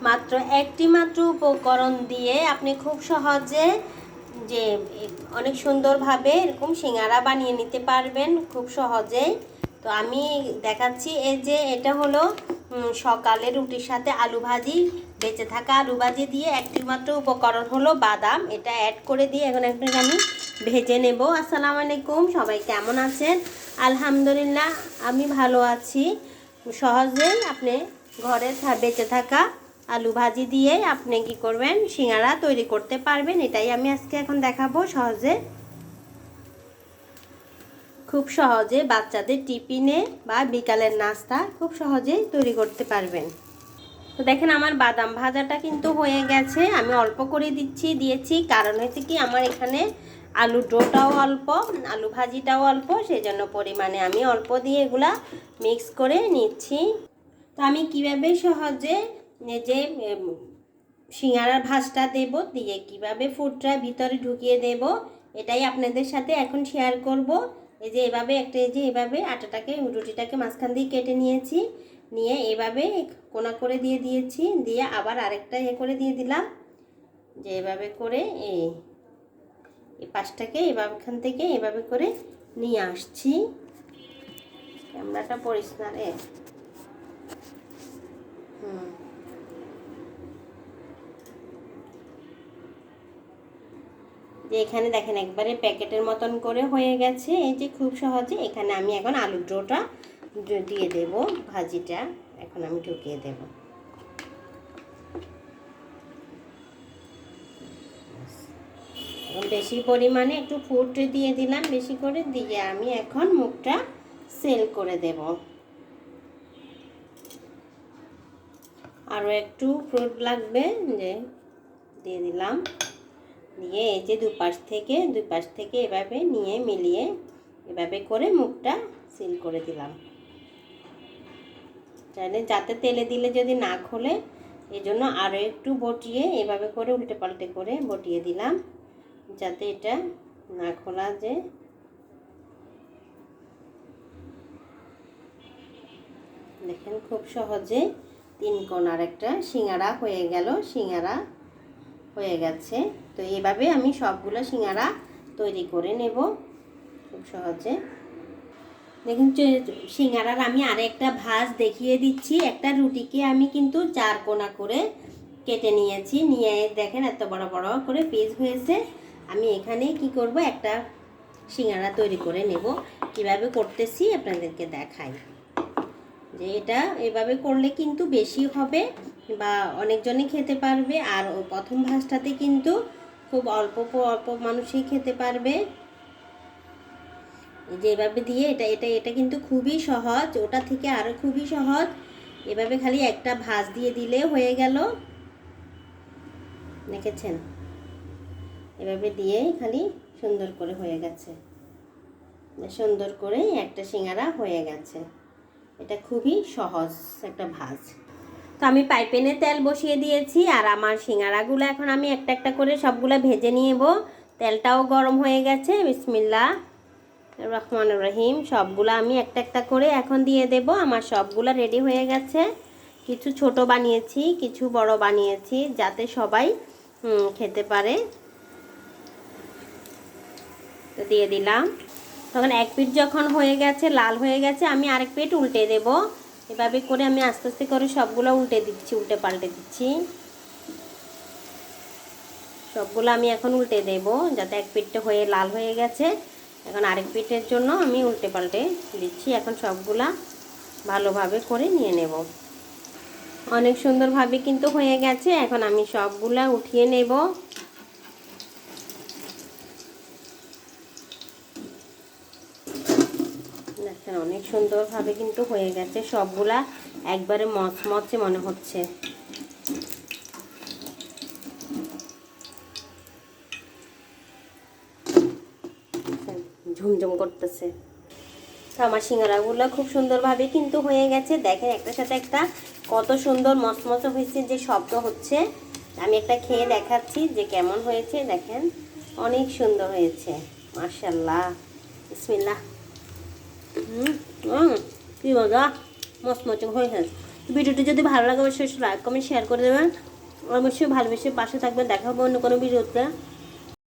মাত্র একটি মাত্র উপকরণ দিয়ে আপনি খুব সহজে যে অনেক সুন্দরভাবে এরকম সিঙ্গারা বানিয়ে নিতে পারবেন খুব সহজেই। তো আমি দেখাচ্ছি, এই যে এটা হলো সকালে রুটির সাথে আলু ভাজি, বেঁচে থাকা আলু ভাজি দিয়ে একটি মাত্র উপকরণ হলো বাদাম। এটা অ্যাড করে দিয়ে এখন একটা আমি ভেজে নেব। আসসালামু আলাইকুম, সবাই কেমন আছেন? আলহামদুলিল্লাহ আমি ভালো আছি। সহজেই আপনি ঘরে বেঁচে থাকা আলু ভাজি দিয়ে আপনি কি করবেন, সিঙ্গারা তৈরি করতে পারবেন। এটাই আমি আজকে এখন দেখাবো। খুব সহজে বাচ্চাদের টিফিনে বা বিকালের নাস্তা খুব সহজেই তৈরি করতে পারবেন। তো দেখেন আমার বাদাম ভাজাটা কিন্তু হয়ে গেছে। আমি অল্প করে দিয়েছি, কারণ হচ্ছে কি আমার এখানে আলু ডোটাও অল্প, আলু ভাজিটাও অল্প, সেই জন্য পরিমাণে আমি অল্প দিয়ে এগুলা মিক্স করে নিচ্ছি। তো আমি কিভাবে সহজে যে সিঙ্গারার ভাজটা দেব, দিয়ে কিভাবে ফুডটা ভিতরে ঢুকিয়ে দেব, এটাই আপনাদের সাথে এখন শেয়ার করব। এই যে এভাবে এভাবে আটাটাকে, রুটিটাকে মাঝখান দিয়ে কেটে নিয়েছি, নিয়ে এভাবে কোনা করে দিয়েছি, দিয়ে আবার আরেকটা করে দিয়ে দিলাম, যে এভাবে করে এই পাশটাকে এখান থেকে এভাবে করে নিয়ে আসছি। ক্যামেরাটা পরিষ্কার যে এখানে দেখেন একবারে প্যাকেটের মতন করে হয়ে গেছে। এই যে খুব সহজে এখানে আমি এখন আলুর ডোটা দিয়ে দেব, ভাজিটা এখন আমি ঢুকিয়ে দেব। বেশি পরিমাণে একটু ফুড দিয়ে দিলাম, বেশি করে দিয়ে আমি এখন মুখটা সেল করে দেব। আরও একটু ফ্রুট লাগবে, যে দিয়ে দিলাম, দিয়ে এই যে দুই পাশ থেকে এভাবে নিয়ে মিলিয়ে এভাবে করে মুখটা সিল করে দিলাম। চাইলে যাতে তেলে দিলে যদি না খোলে, এই জন্য আরও একটু বটিয়ে এভাবে করে উল্টে পাল্টে করে বটিয়ে দিলাম, যাতে এটা না খোলা যে। দেখেন খুব সহজে 3 কোণার একটা সিঙ্গারা হয়ে গেল, সিঙ্গারা হয়ে গেছে। তো এইভাবে আমি সবগুলো সিঙ্গারা তৈরি করে নেব খুব সহজে। দেখুন সিঙ্গারার আমি আরেকটা ভাঁজ দেখিয়ে দিচ্ছি। একটা রুটিকে আমি কিন্তু 4 কোণা করে কেটে নিয়েছি, নিয়ে দেখেন এত বড় বড় করে পিস হয়েছে। আমি এখানে কি করব, একটা সিঙ্গারা তৈরি করে নেব। কিভাবে করতেছি আপনাদেরকে দেখাই। যে এটা এভাবে করলে কিন্তু বেশি হবে বা অনেকজনই খেতে পারবে, আর প্রথম ভাঁজটাতে কিন্তু খুব অল্প মানুষই খেতে পারবে। যে এভাবে দিয়ে এটা কিন্তু খুবই সহজ, ওটা থেকে আরও খুবই সহজ। এভাবে খালি একটা ভাঁজ দিয়ে দিলে হয়ে গেল। দেখেছেন, এভাবে দিয়ে খালি সুন্দর করে হয়ে গেছে, সুন্দর করে একটা সিঙ্গারা হয়ে গেছে। এটা খুবই সহজ একটা ভাঁজ। তো আমি পাইপেনে তেল বসিয়ে দিয়েছি, আর আমার সিঙ্গারাগুলো এখন আমি একটা একটা করে সবগুলো ভেজে নিব। তেলটাও গরম হয়ে গেছে। বিসমিল্লাহ রহমান রহিম। সবগুলো আমি একটা একটা করে এখন দিয়ে দেব। আমার সবগুলো রেডি হয়ে গেছে। কিছু ছোট বানিয়েছি, কিছু বড় বানিয়েছি, যাতে সবাই খেতে পারে। তো দিয়ে দিলাম। তখন এক পিঠ যখন হয়ে গেছে, লাল হয়ে গেছে, আমি আরেক পিঠ উল্টে দেব। এভাবে করে আমি আস্তে আস্তে করে সবগুলো উল্টে পাল্টে দিচ্ছি। সবগুলো আমি এখন উল্টে দেব, যাতে এক পিঠটা হয়ে লাল হয়ে গেছে। এখন আরেক পিঠের জন্য আমি উল্টে পাল্টে দিচ্ছি। এখন সবগুলা ভালোভাবে করে নিয়ে নেব। অনেক সুন্দরভাবে কিন্তু হয়ে গেছে। এখন আমি সবগুলা উঠিয়ে নেব। দেখেন অনেক সুন্দরভাবে কিন্তু হয়ে গেছে সবগুলা, একবারে মচমচে মনে হচ্ছে। ঝুমঝুম করতেছে। তো আমার সিঙ্গারাগুলো খুব সুন্দরভাবে কিন্তু হয়ে গেছে। দেখেন একটার সাথে একটা কত সুন্দর মচমচে হয়েছে, যে শব্দ হচ্ছে। আমি একটা খেয়ে দেখাচ্ছি যে কেমন হয়েছে। দেখেন অনেক সুন্দর হয়েছে, মাশাআল্লাহ। বিসমিল্লাহ। কি মজা, মচমচে হয়েছে। ভিডিওটি যদি ভালো লাগে অবশ্যই লাইক কমেন্ট শেয়ার করে দেবেন। অবশ্যই ভালোবেসে পাশে থাকবেন। দেখা হবে অন্য কোনো ভিডিওতে।